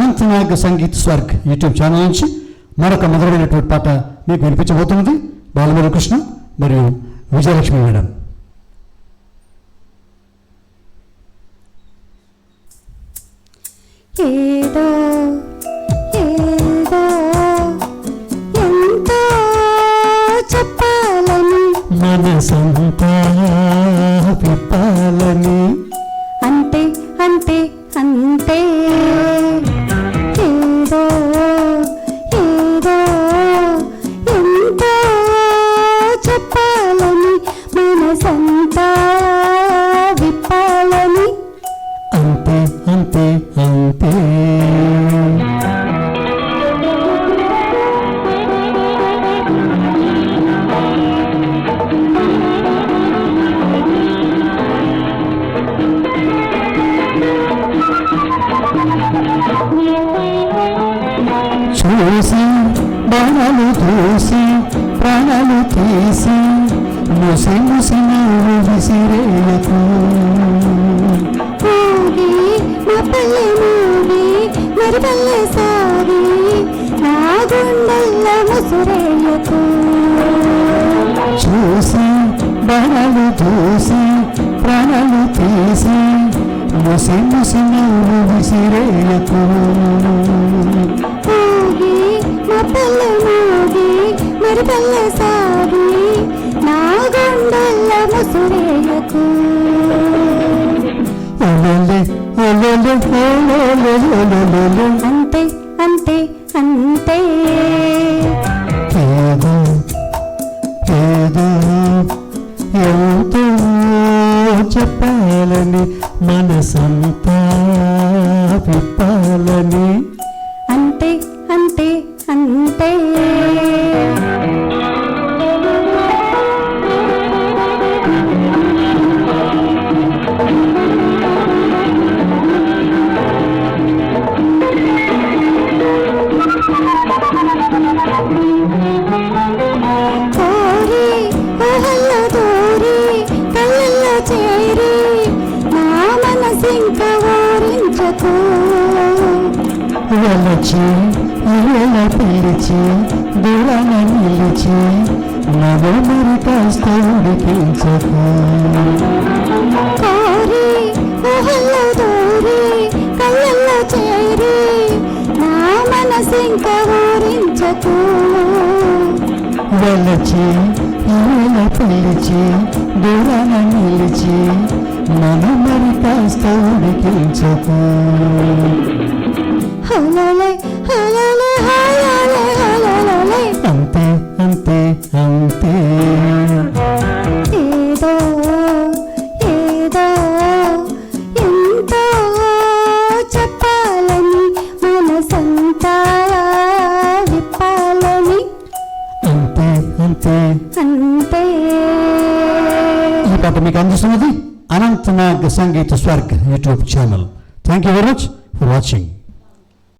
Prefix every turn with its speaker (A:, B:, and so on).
A: Anantnag sangeet స్వర్గ్ YouTube channel నుంచి మరొక మధురమైనటువంటి పాట మీకు వినిపించబోతున్నది. బాలమురళి కృష్ణ మరియు విజయలక్ష్మి మేడం.
B: ఏదో ఏదో ఎంతో చెప్పాలని
A: మనసంతా విప్పాలని
B: అంటే అంటే అంటే ఏదో ఏదో ఎంతో చెప్పాలని మనసంతా విప్పాలని
A: అంతే అంతే అంతే చూసి బాణాలు చూసి ప్రాణాలు తీసి ముసి ముసి నవ్వు విసిరేయకు
B: ఊగి నా పల్లె మూగి మరి పల్లె సాగి నా గుండెల్ల ముసురేయకు
A: చూసి బాణాలు చూసి ప్రాణాలు తీసి ముసి ముసి నవ్వు విసిరేయకు
B: ఊగి నా పల్లె మూగి మరి పల్లె సాగి నా గుండెల్ల ముసురేయకు
A: ఒలొలె ఒలొలె ఒలొలె ఒలొలె
B: అంతే అంతే అంతే
A: ఏదో ఏదో ఎంతో చెప్పాలని మనసంతా విప్పాలని
B: అంతే అంతే అంతే కోరి ఊహల్లో దూరి కళ్ళల్లో చేరి నా మనసింక ఊరించకు
A: వలచి ఇవేళ పిలిచి దూరాన నిలిచి నన్ను మరి కాస్త ఉడికించకు
B: కోరి ఊహల్లో దూరి కళ్ళల్లో చేరి నా మనసింక ఊరించకు
A: వలచి ఇవేళ పిలిచి దూరాన నిలిచి నన్ను మరి కాస్త ఉడికించకు
B: హలలే హలలే హలలే హలలే
A: అంతే అంతే అంతే
B: ఏదో ఏదో ఎంతో చెప్పాలని మనసంతా విప్పాలని
A: అంతే అంతే.
B: అంతే
A: ఈ పాట మీకు అందిస్తున్నది Anantnag Sangeet Swarg YouTube channel. Thank you very much for watching.